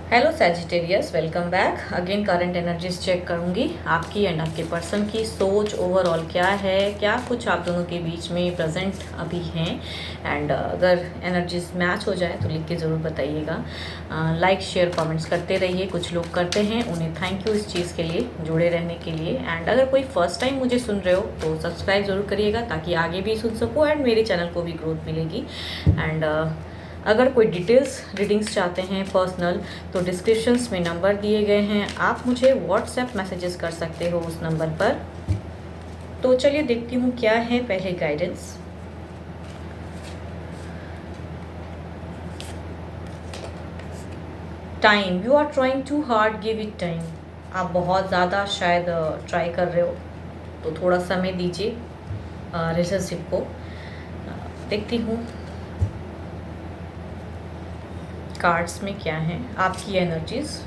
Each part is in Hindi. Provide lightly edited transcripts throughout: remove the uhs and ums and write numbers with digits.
Hello Sagittarius, welcome back again. Current energies check करूंगी आपकी एंड आपके पर्सन की सोच ओवरऑल क्या है, क्या कुछ आप दोनों के बीच में प्रेजेंट अभी हैं। एंड अगर एनर्जीज मैच हो जाए तो लिख के ज़रूर बताइएगा। लाइक शेयर कमेंट्स करते रहिए। कुछ लोग करते हैं, उन्हें थैंक यू इस चीज़ के लिए, जुड़े रहने के लिए। एंड अगर कोई फर्स्ट टाइम मुझे सुन रहे हो तो सब्सक्राइब ज़रूर करिएगा ताकि आगे भी सुन सको एंड मेरे चैनल को भी ग्रोथ मिलेगी। एंड अगर कोई डिटेल्स रीडिंग्स चाहते हैं पर्सनल तो डिस्क्रिप्शंस में नंबर दिए गए हैं, आप मुझे व्हाट्सएप मैसेजेस कर सकते हो उस नंबर पर। तो चलिए देखती हूँ क्या है पहले guidance. Time, you are trying too hard, give it time. आप बहुत ज़्यादा शायद ट्राई कर रहे हो, तो थोड़ा समय दीजिए रिलेशनशिप को। देखती हूँ कार्ड्स में क्या है आपकी एनर्जीज।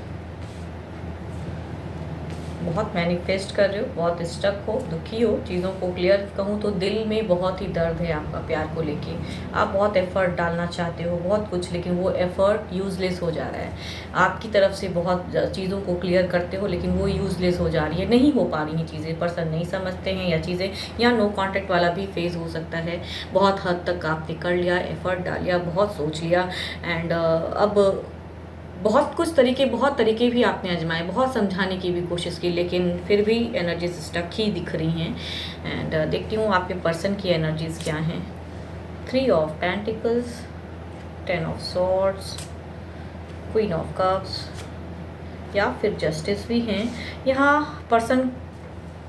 बहुत मैनिफेस्ट कर रहे हो, बहुत स्टक हो, दुखी हो। चीज़ों को क्लियर कहूँ तो दिल में बहुत ही दर्द है आपका प्यार को लेके। आप बहुत एफर्ट डालना चाहते हो, बहुत कुछ, लेकिन वो एफर्ट यूज़लेस हो जा रहा है। आपकी तरफ से बहुत चीज़ों को क्लियर करते हो लेकिन वो यूज़लेस हो जा रही है, नहीं हो पा रही हैं चीज़ें। पर्सन नहीं समझते हैं या चीज़ें, या नो कॉन्टैक्ट वाला भी फेज हो सकता है। बहुत हद तक आपने कर लिया, एफर्ट डालिया, बहुत सोच लिया एंड अब बहुत तरीके भी आपने आजमाए, बहुत समझाने की भी कोशिश की, लेकिन फिर भी एनर्जीज स्टक ही दिख रही हैं। एंड देखती हूँ आपके पर्सन की एनर्जीज क्या हैं। 3 of pentacles, 10 of swords, queen of cups, या फिर जस्टिस भी हैं। यहाँ पर्सन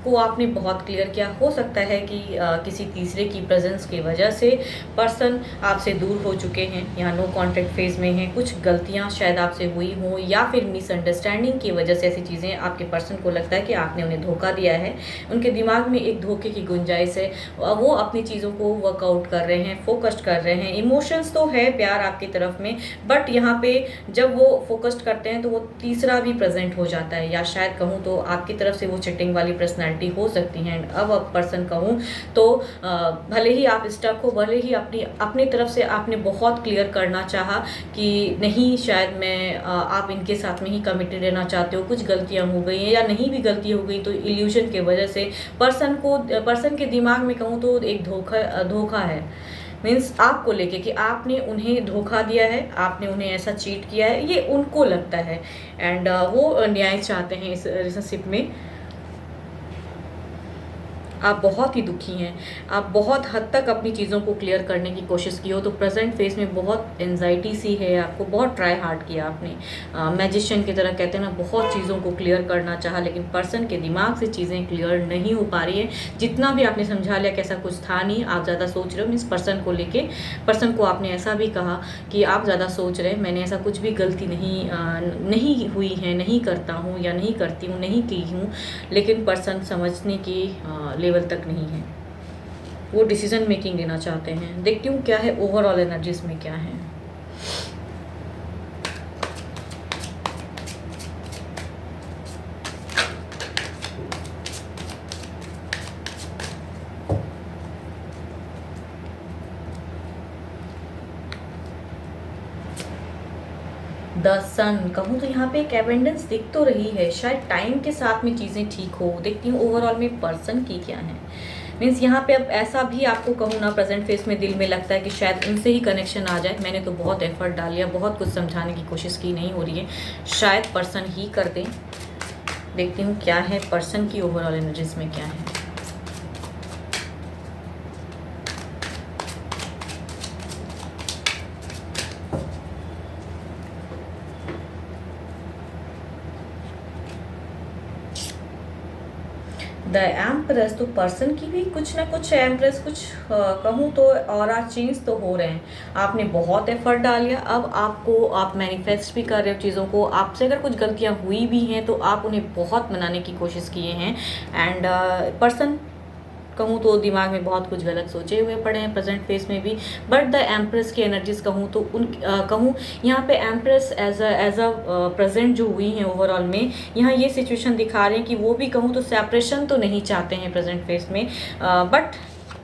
को आपने बहुत क्लियर किया। हो सकता है कि किसी तीसरे की प्रेजेंस की वजह से पर्सन आपसे दूर हो चुके हैं, यहाँ नो कांटेक्ट फेज में हैं। कुछ गलतियां शायद आपसे हुई हो या फिर मिसअंडरस्टैंडिंग की वजह से ऐसी चीज़ें आपके पर्सन को लगता है कि आपने उन्हें धोखा दिया है। उनके दिमाग में एक धोखे की गुंजाइश है, वो अपनी चीज़ों को वर्कआउट कर रहे हैं, फोकस्ड कर रहे हैं। इमोशंस तो है प्यार आपकी तरफ में, बट यहाँ पे जब वो फोकस्ड करते हैं तो वो तीसरा भी प्रेजेंट हो जाता है, या शायद कहूँ तो आपकी तरफ से वो चिटिंग वाली पर्सनैलिटी हो सकती हैं। अब पर्सन कहूँ तो भले ही आप स्टक हो, भले ही अपनी तरफ से आपने बहुत क्लियर करना चाहा कि नहीं, शायद मैं आप इनके साथ में ही कमिटेड रहना चाहते हो, कुछ गलतियां हो गई हैं या नहीं भी गलती हो गई तो इल्यूजन के वजह से पर्सन के दिमाग में कहूँ तो एक धोखा है। मीन्स आपको लेके कि आपने उन्हें धोखा दिया है, आपने उन्हें ऐसा चीट किया है, ये उनको लगता है। एंड वो न्याय चाहते हैं इस रिलेशनशिप में। आप बहुत ही दुखी हैं, आप बहुत हद तक अपनी चीज़ों को क्लियर करने की कोशिश की हो, तो प्रेजेंट फेस में बहुत एनजाइटी सी है आपको, बहुत ट्राई हार्ड किया आपने। मैजिशियन की तरह कहते हैं ना, बहुत चीज़ों को क्लियर करना चाहा, लेकिन पर्सन के दिमाग से चीज़ें क्लियर नहीं हो पा रही है। जितना भी आपने समझा लिया कि ऐसा कुछ था नहीं, आप ज़्यादा सोच रहे हो। मीन्स पर्सन को लेके पर्सन को आपने ऐसा भी कहा कि आप ज़्यादा सोच रहे हैं, मैंने ऐसा कुछ भी गलती नहीं हुई है, नहीं करता हूँ या नहीं करती हूँ, नहीं की हूँ। लेकिन पर्सन समझने की लेवल तक नहीं है, वो डिसीजन मेकिंग लेना चाहते हैं। देखती हूँ क्या है ओवरऑल एनर्जीज में क्या है। द सन कहूँ तो यहाँ पे एक एबेंडेंस दिख तो रही है, शायद टाइम के साथ में चीज़ें ठीक हो। देखती हूँ ओवरऑल में पर्सन की क्या है। मीन्स यहाँ पे अब ऐसा भी आपको कहूँ ना, प्रेजेंट फेस में दिल में लगता है कि शायद उनसे ही कनेक्शन आ जाए। मैंने तो बहुत एफर्ट डाल लिया, बहुत कुछ समझाने की कोशिश की, नहीं हो रही है, शायद पर्सन ही कर दें। देखती हूँ क्या है पर्सन की ओवरऑल एनर्जीज में क्या है। द एम्प्रेस, तो पर्सन की भी कुछ ना कुछ एम्प्रेस, कुछ कहूँ तो ऑरा चेंज तो हो रहे हैं। आपने बहुत एफर्ट डालिया, अब आप मैनिफेस्ट भी कर रहे हो चीज़ों को। आपसे अगर कुछ गलतियाँ हुई भी हैं तो आप उन्हें बहुत मनाने की कोशिश किए हैं। एंड पर्सन कहूँ तो दिमाग में बहुत कुछ गलत सोचे हुए पड़े हैं प्रेजेंट फेस में भी। बट द एम्प्रेस की एनर्जीज कहूँ तो कहूँ यहाँ पे एम्प्रेस एज अ प्रेजेंट जो हुई हैं ओवरऑल में, यहाँ ये सिचुएशन दिखा रहे हैं कि वो भी कहूँ तो सेपरेशन तो नहीं चाहते हैं प्रेजेंट फेस में, बट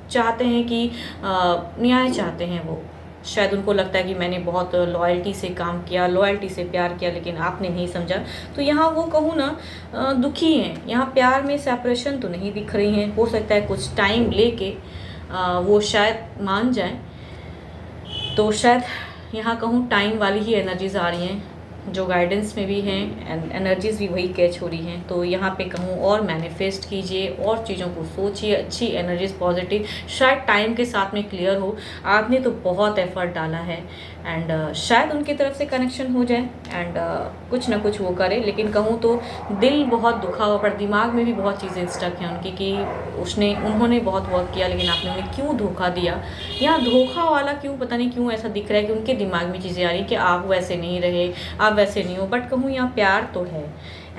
चाहते हैं कि न्याय चाहते हैं वो। शायद उनको लगता है कि मैंने बहुत लॉयल्टी से काम किया, लॉयल्टी से प्यार किया, लेकिन आपने नहीं समझा। तो यहाँ वो कहूँ ना दुखी हैं, यहाँ प्यार में सेपरेशन तो नहीं दिख रही हैं। हो सकता है कुछ टाइम लेके वो शायद मान जाएं। तो शायद यहाँ कहूँ टाइम वाली ही एनर्जीज आ रही हैं, जो गाइडेंस में भी हैं, एंड एनर्जीज भी वही कैच हो रही हैं। तो यहाँ पे कहूँ और मैनिफेस्ट कीजिए और चीज़ों को सोचिए, अच्छी एनर्जीज पॉजिटिव, शायद टाइम के साथ में क्लियर हो। आपने तो बहुत एफर्ट डाला है एंड शायद उनकी तरफ से कनेक्शन हो जाए एंड कुछ ना कुछ वो करे। लेकिन कहूँ तो दिल बहुत दुखा हुआ, पर दिमाग में भी बहुत चीज़ें स्टक हैं उनकी कि उन्होंने बहुत वर्क किया, लेकिन आपने उन्हें क्यों धोखा दिया। यहाँ धोखा वाला क्यों, पता नहीं क्यों ऐसा दिख रहा है कि उनके दिमाग में चीज़ें आ रही हैं कि आप वैसे नहीं रहे, आप वैसे नहीं हो। बट कहूँ यहाँ प्यार तो है,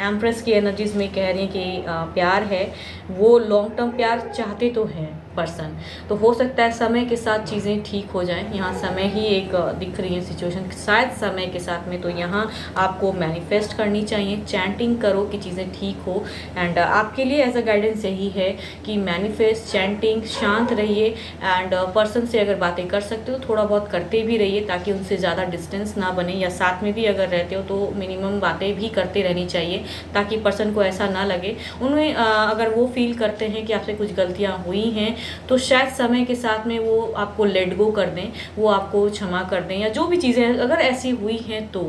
एम्प्रेस की एनर्जीज में कह रही हैं कि प्यार है, वो लॉन्ग टर्म प्यार चाहते तो हैं पर्सन। तो हो सकता है समय के साथ चीज़ें ठीक हो जाएं। यहाँ समय ही एक दिख रही है सिचुएशन, शायद समय के साथ में। तो यहाँ आपको मैनिफेस्ट करनी चाहिए, चैंटिंग करो कि चीज़ें ठीक हो। एंड आपके लिए एज अ गाइडेंस यही है कि मैनिफेस्ट, चैंटिंग, शांत रहिए एंड पर्सन से अगर बातें कर सकते हो थोड़ा बहुत करते भी रहिए, ताकि उनसे ज़्यादा डिस्टेंस ना बने, या साथ में भी अगर रहते हो तो मिनिमम बातें भी करते रहनी चाहिए, ताकि पर्सन को ऐसा ना लगे। उन्हें अगर वो फील करते हैं कि आपसे कुछ गलतियाँ हुई हैं तो शायद समय के साथ में वो आपको लेट गो कर दें, वो आपको क्षमा कर दें, या जो भी चीज़ें अगर ऐसी हुई हैं तो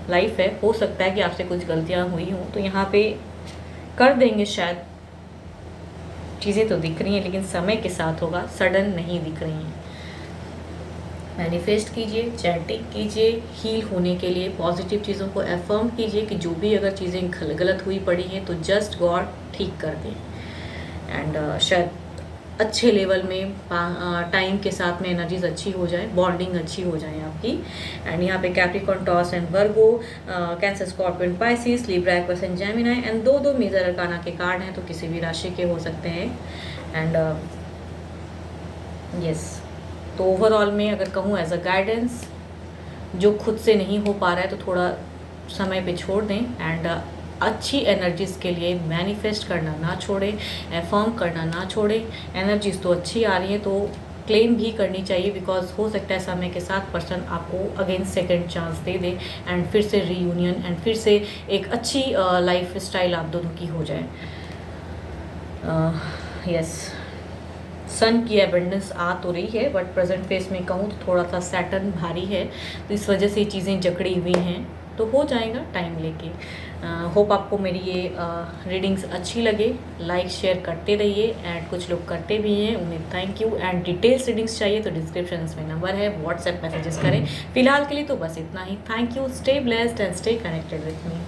लाइफ है, हो सकता है कि आपसे कुछ गलतियाँ हुई हों तो यहाँ पे कर देंगे। शायद चीज़ें तो दिख रही हैं लेकिन समय के साथ होगा, सडन नहीं दिख रही हैं। मैनिफेस्ट कीजिए, चैटिंग कीजिए, हील होने के लिए पॉजिटिव चीज़ों को एफर्म कीजिए कि जो भी अगर चीज़ें गलत हुई पड़ी हैं तो जस्ट गॉड ठीक कर दें। एंड शायद अच्छे लेवल में टाइम के साथ में एनर्जीज अच्छी हो जाए, बॉन्डिंग अच्छी हो जाए आपकी। एंड यहाँ पे Capricorn, taurus and Virgo, cancer, scorpion, Pisces, Libra, Aquarius and Gemini, and दो मेजर अरकाना के कार्ड हैं, तो किसी भी राशि के हो सकते हैं। एंड यस, तो ओवरऑल में अगर कहूँ एज अ गाइडेंस, जो खुद से नहीं हो पा रहा है तो थोड़ा समय पे छोड़ दें एंड अच्छी एनर्जीज़ के लिए मैनिफेस्ट करना ना छोड़ें, एफर्म करना ना छोड़ें। एनर्जीज़ तो अच्छी आ रही हैं तो क्लेम भी करनी चाहिए, बिकॉज हो सकता है समय के साथ पर्सन आपको again second chance they they and फिर से रीयूनियन एंड फिर से एक अच्छी लाइफ स्टाइल आप दोनों की हो जाए। यस, सन की एबंडेंस आ तो रही है, बट प्रेजेंट फेस में कहूँ तो थोड़ा सा सैटर्न भारी है, तो इस वजह से चीज़ें जकड़ी हुई हैं, तो हो जाएगा टाइम लेके। होप आपको मेरी ये रीडिंग्स अच्छी लगे, लाइक शेयर करते रहिए एंड कुछ लोग करते भी हैं, उन्हें thank you. And details readings चाहिए तो डिस्क्रिप्शन में नंबर है, व्हाट्सएप मैसेजेस करें। फिलहाल के लिए तो बस इतना ही। Thank you, stay blessed and stay connected with me.